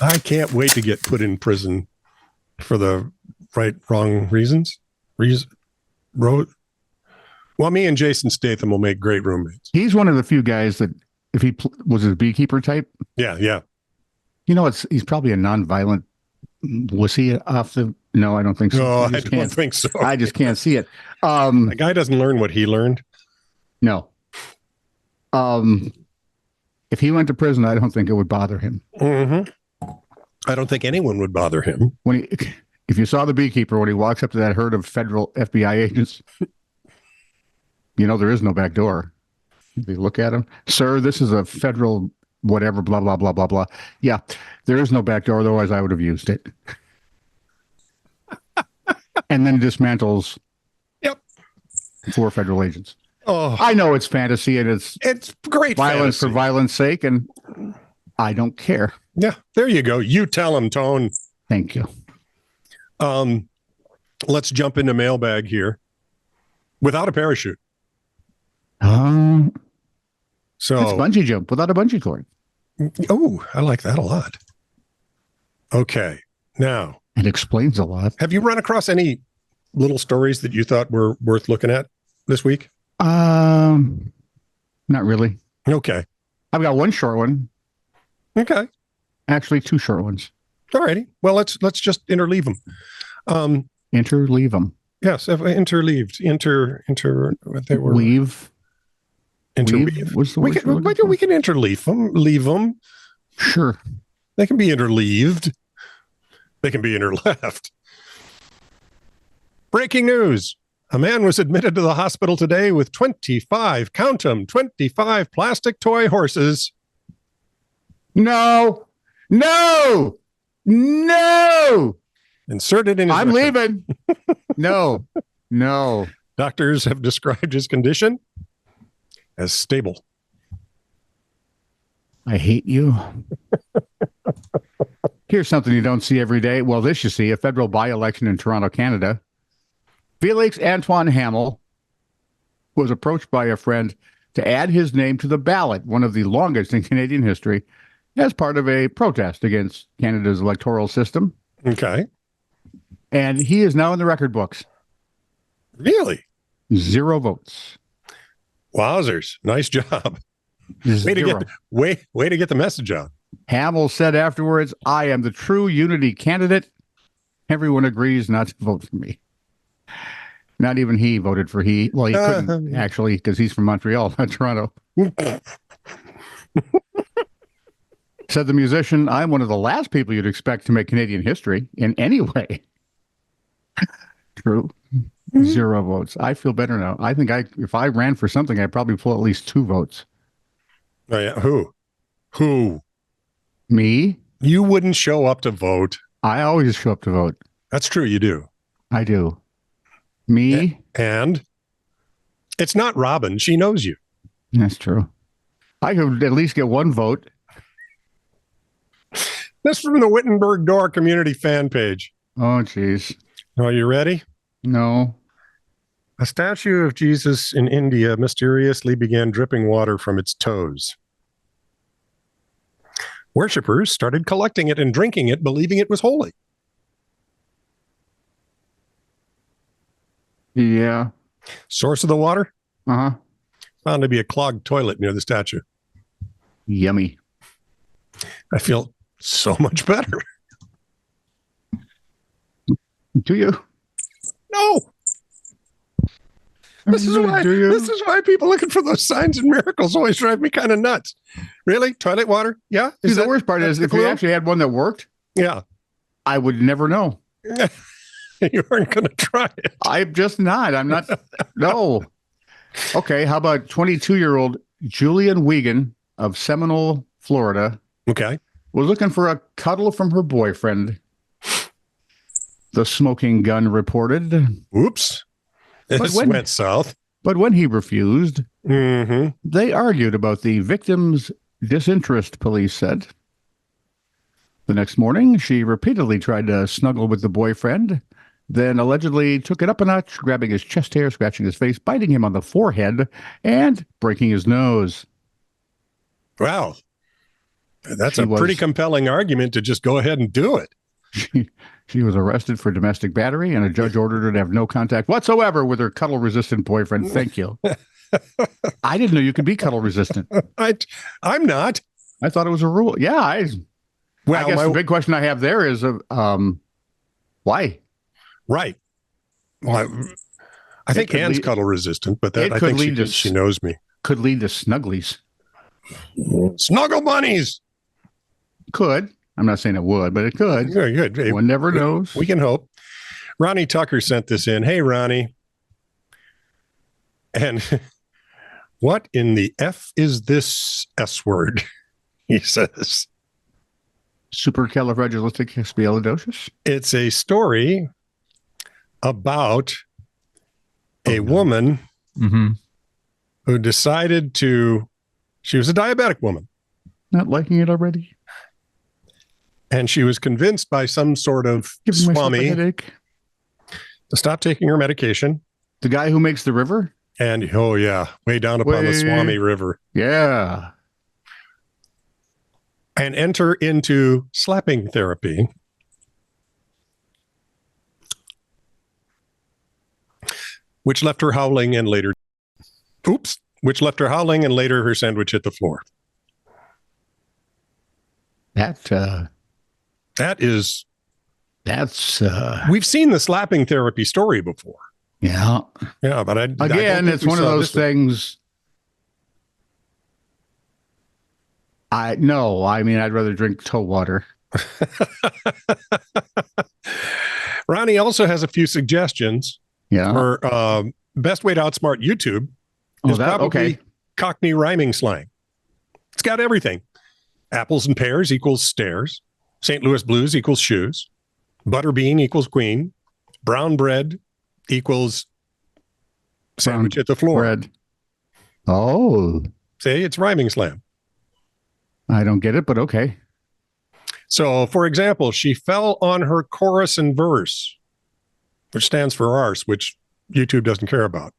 I can't wait to get put in prison for the wrong reasons. Well, me and Jason Statham will make great roommates. He's one of the few guys that, if he was a beekeeper type. Yeah. You know, he's probably a non-violent wussy off the. No, I don't think so. No, I don't think so. I just can't see it. The guy doesn't learn what he learned. No. If he went to prison, I don't think it would bother him. Mm-hmm. I don't think anyone would bother him. If you saw the beekeeper when he walks up to that herd of federal FBI agents, you know there is no back door. If you look at him, sir, this is a federal whatever, blah, blah, blah, blah, blah. Yeah, there is no back door, otherwise I would have used it. And then dismantles 4 federal agents. Oh, I know it's fantasy and it's great violence fantasy. for violence sake, and I don't care. Yeah, there you go. You tell him, Tone. Thank you. Let's jump into mailbag here without a parachute. So So bungee jump without a bungee cord. Oh, I like that a lot. Okay, now It explains a lot. have you run across any little stories that you thought were worth looking at this week? Not really. Okay. I've got one short one. Okay. Actually, 2 short ones. All righty. Well, let's just interleave them. Interleave them. Yes, interleaved. What they were. Weave. Interweave. What's the We word can, you're looking for? we can interleave them. Leave them. Sure. They can be interleaved. They can be interleft. Breaking news. A man was admitted to the hospital today with 25, count them, 25 plastic toy horses. No. Inserted in his I'm rectum. leaving. No. Doctors have described his condition as stable. I hate you. Here's something you don't see every day. Well, this you see, a federal by-election in Toronto, Canada. Felix Antoine Hamel was approached by a friend to add his name to the ballot, one of the longest in Canadian history, as part of a protest against Canada's electoral system. Okay. And he is now in the record books. Really? 0 votes. Wowzers. Nice job. Zero. Way to get the message out. Hamel said afterwards, I am the true unity candidate. Everyone agrees not to vote for me. Not even he voted for he. Well, he couldn't actually because he's from Montreal, not Toronto. Said the musician, I'm one of the last people you'd expect to make Canadian history in any way. True. 0 votes. I feel better now. I think if I ran for something, I'd probably pull at least 2 votes. Oh, yeah. Who? Me? You wouldn't show up to vote. I always show up to vote. That's true. You do. I do. Me? And it's not Robin. She knows you. That's true. I could at least get 1 vote. This from the Wittenberg Door community fan page. Oh, geez. Are you ready? No. A statue of Jesus in India mysteriously began dripping water from its toes. Worshippers started collecting it and drinking it, believing it was holy. Yeah. Source of the water? Uh-huh. Found to be a clogged toilet near the statue. Yummy. I feel so much better. Do you? No. This is why people looking for those signs and miracles always drive me kind of nuts. Really? Toilet water? Yeah. See, the worst part is if we actually had one that worked, yeah, I would never know. You aren't going to try it. I'm just not. I'm not. No. Okay. How about 22-year-old Julian Wiegand of Seminole, Florida? Okay. Was looking for a cuddle from her boyfriend. The smoking gun reported. Oops. This went south. But when he refused, mm-hmm. They argued about the victim's disinterest, police said. The next morning, she repeatedly tried to snuggle with the boyfriend, then allegedly took it up a notch, grabbing his chest hair, scratching his face, biting him on the forehead, and breaking his nose. Wow. That's a pretty compelling argument to just go ahead and do it. She was arrested for domestic battery, and a judge ordered her to have no contact whatsoever with her cuddle-resistant boyfriend. Thank you. I didn't know you could be cuddle-resistant. I'm not. I thought it was a rule. Yeah. I guess the big question I have there is, why? Right. Well, I think Anne's cuddle-resistant, but I think she knows me. Could lead to snugglies. Snuggle bunnies. Could. I'm not saying it would, but it could. Yeah, good. One never knows. We can hope. Ronnie Tucker sent this in. Hey, Ronnie. And what in the F is this S word? He says. Supercalifragilisticexpialidocious? It's a story about a woman who decided she was a diabetic woman. Not liking it already? And she was convinced by some sort of swami to stop taking her medication. The guy who makes the river? And, oh, yeah, way down upon the Swami River. Yeah. And enter into slapping therapy. Which left her howling and later... Which left her howling and later her sandwich hit the floor. That's we've seen the slapping therapy story before. Yeah. Yeah, but again, it's one of those things. I'd rather drink toe water. Ronnie also has a few suggestions. Yeah. For best way to outsmart YouTube is probably Cockney rhyming slang. It's got everything. Apples and pears equals stairs. St. Louis blues equals shoes. Butterbean equals queen. Brown bread equals sandwich at the floor. Bread. Oh. See, it's rhyming slam. I don't get it, but okay. So, for example, she fell on her chorus and verse, which stands for arse, which YouTube doesn't care about.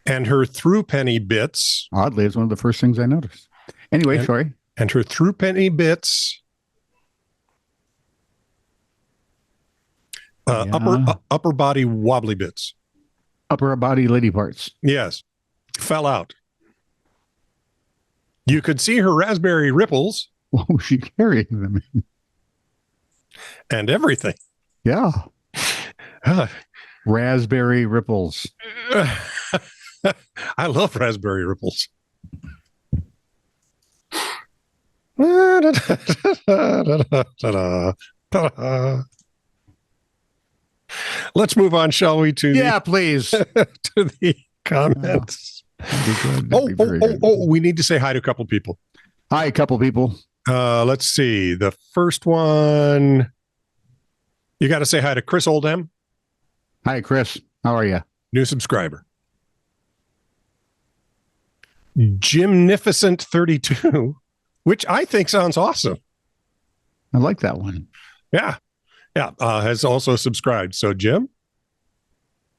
And her throughpenny bits. Oddly, it's one of the first things I noticed. Anyway, sorry. And her throughpenny bits. Upper body wobbly bits. Upper body lady parts. Yes. Fell out. You could see her raspberry ripples. Oh, she carried them in. And everything. Yeah. Raspberry ripples. I love raspberry ripples. Let's move on, shall we? Please. To the comments. We need to say hi to a couple people. Hi, a couple people. Let's see. The first one, you got to say hi to Chris Oldham. Hi, Chris. How are you? New subscriber. Gymnificent 32, which I think sounds awesome. I like that one. Yeah. Yeah. Has also subscribed. So, Jim,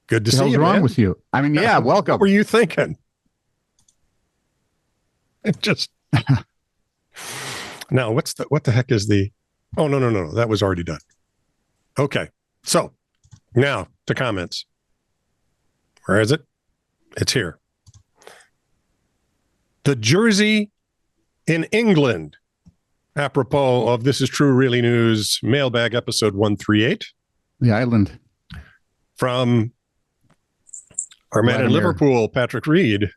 good to see you. What's wrong with you? I mean, yeah, welcome. What were you thinking? Just now, what the heck is the? Oh, no. That was already done. Okay. So now to comments. Where is it? It's here. The Jersey in England. Apropos of This Is True Really News Mailbag episode 138. The island. From our man in Liverpool, Patrick Reed.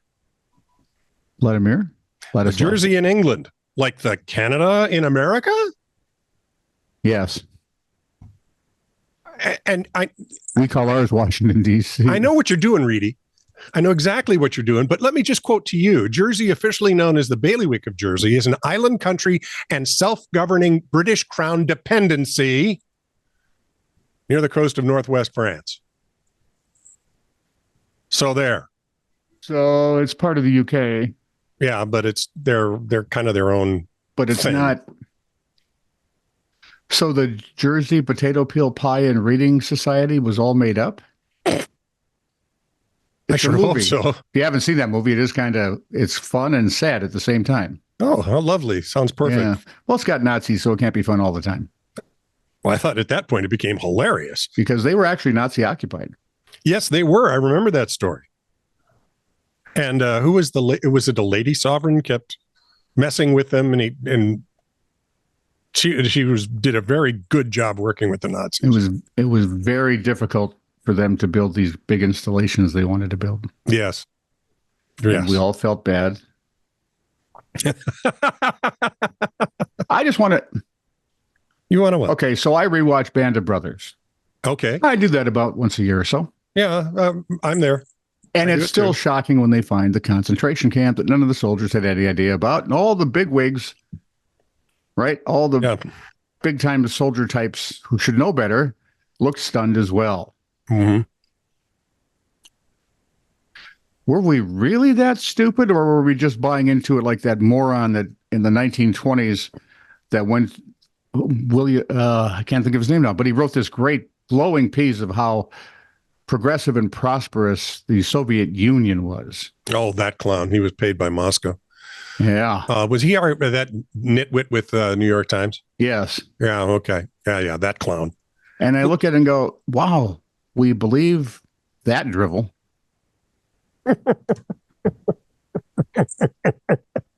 Vladimir? The Jersey in England. Like the Canada in America? Yes. And we call ours Washington, D.C. I know what you're doing, Reedy. I know exactly what you're doing, but let me just quote to you. Jersey, officially known as the Bailiwick of Jersey, is an island country and self-governing British Crown dependency near the coast of northwest France. So there. So it's part of the UK. Yeah, but they're kind of their own. But it's thing. Not. So the Jersey Potato Peel Pie and Reading Society was all made up? I sure hope so. If you haven't seen that movie, it's fun and sad at the same time. Oh, how lovely. Sounds perfect. Yeah. Well, it's got Nazis, so it can't be fun all the time. Well, I thought at that point it became hilarious. Because they were actually Nazi occupied. Yes, they were. I remember that story. And who was was it the lady sovereign kept messing with them, and she did a very good job working with the Nazis. It was very difficult for them to build these big installations they wanted to build. Yes. And we all felt bad. I just want to. You want to what? Okay, so I rewatch Band of Brothers. Okay. I do that about once a year or so. Yeah, I'm there. And it's still shocking when they find the concentration camp that none of the soldiers had any idea about. And all the bigwigs, right? All the big-time soldier types who should know better looked stunned as well. Mm-hmm. Were we really that stupid, or were we just buying into it like that moron that in the 1920s that went, I can't think of his name now, but he wrote this great glowing piece of how progressive and prosperous the Soviet Union was. Oh, that clown. He was paid by Moscow. Yeah. Was he that nitwit with New York Times? Yes. Yeah, okay. Yeah, that clown. And I look at it and go, wow, we believe that drivel.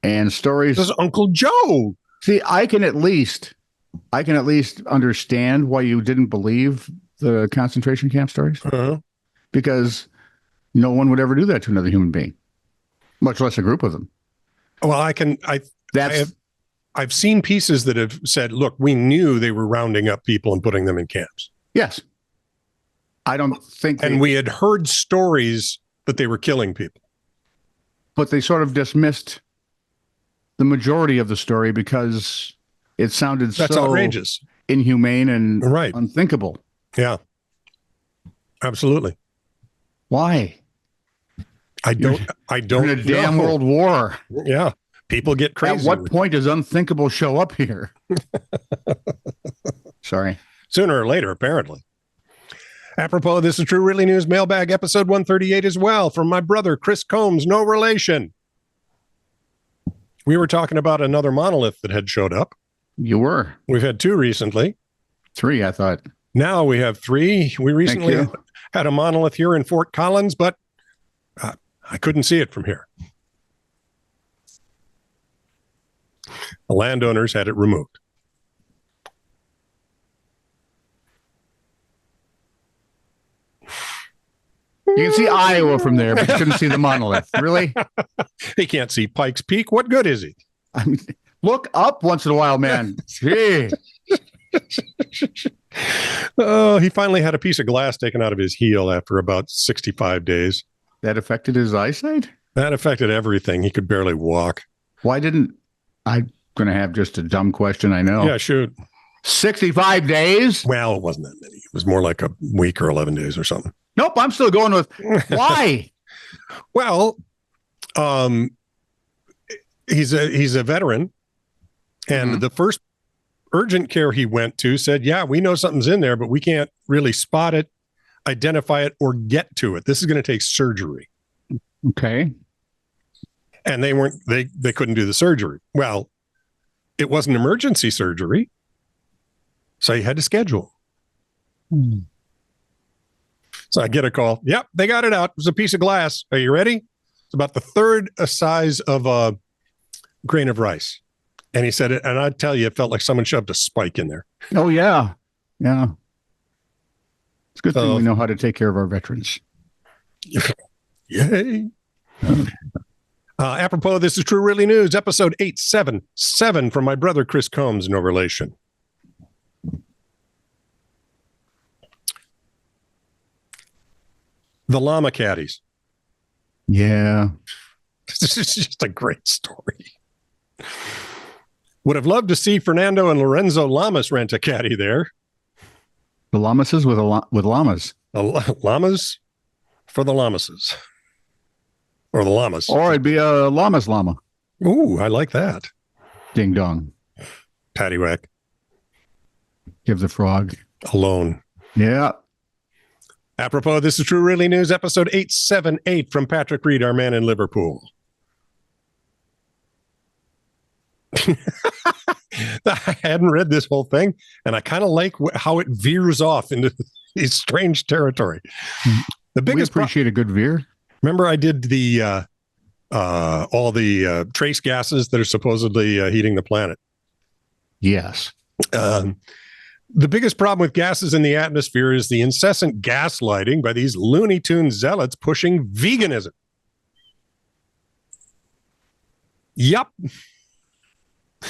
And stories. This is Uncle Joe. See, I can at least understand why you didn't believe the concentration camp stories, because no one would ever do that to another human being, much less a group of them. Well, I've seen pieces that have said, look, we knew they were rounding up people and putting them in camps. Yes. I don't think. And we had heard stories that they were killing people. But they sort of dismissed the majority of the story because it sounded That's so outrageous, inhumane and unthinkable. Yeah, absolutely. Why? I don't in a damn world war. Yeah. People get crazy. At what point does unthinkable show up here? Sorry. Sooner or later, apparently. Apropos, this is True Really News Mailbag episode 138 as well from my brother, Chris Combs, no relation. We were talking about another monolith that had showed up. You were. We've had 2 recently. 3, I thought. Now we have 3. We recently had a monolith here in Fort Collins, but I couldn't see it from here. The landowners had it removed. You can see Iowa from there, but you couldn't see the monolith. Really? He can't see Pikes Peak. What good is he? I mean, look up once in a while, man. Gee. Oh, he finally had a piece of glass taken out of his heel after about 65 days. That affected his eyesight? That affected everything. He could barely walk. Why didn't... I'm going to have just a dumb question, I know. Yeah, shoot. 65 days? Well, it wasn't that many. It was more like a week or 11 days or something. Nope, I'm still going with why? Well, he's a veteran, and the first urgent care he went to said, yeah, we know something's in there, but we can't really spot it, identify it, or get to it. This is going to take surgery. Okay. And they couldn't do the surgery. Well, it wasn't emergency surgery, so he had to schedule. So I get a call. Yep, they got it out. It was a piece of glass. Are you ready? It's about the third size of a grain of rice. And he said it, and I tell you, it felt like someone shoved a spike in there. Oh, yeah. Yeah. It's a good thing we know how to take care of our veterans. Yay. Apropos, this is True Really News, episode 877 from my brother, Chris Combs, no relation. The llama caddies. Yeah. This is just a great story. Would have loved to see Fernando and Lorenzo Lamas rent a caddy there. The Lamases with llamas. Llamas for the Lamases. Or the llamas. Or it'd be a llama's llama. Ooh, I like that. Ding dong. Paddywhack. Give the frog. Alone. Yeah. Apropos, this is True Really News, episode 878 from Patrick Reed, our man in Liverpool. I hadn't read this whole thing, and I kind of like how it veers off into these strange territory. The biggest we appreciate a good veer. Remember, I did the all the trace gases that are supposedly heating the planet. Yes. The biggest problem with gases in the atmosphere is the incessant gaslighting by these Looney Tune zealots pushing veganism. Yup.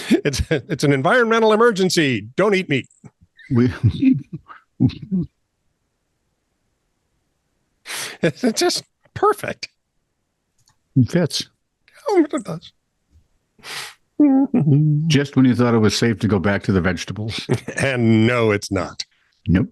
It's an environmental emergency. Don't eat meat. It's just perfect. It fits. Oh, it does. Just when you thought it was safe to go back to the vegetables. And no, it's not. Nope.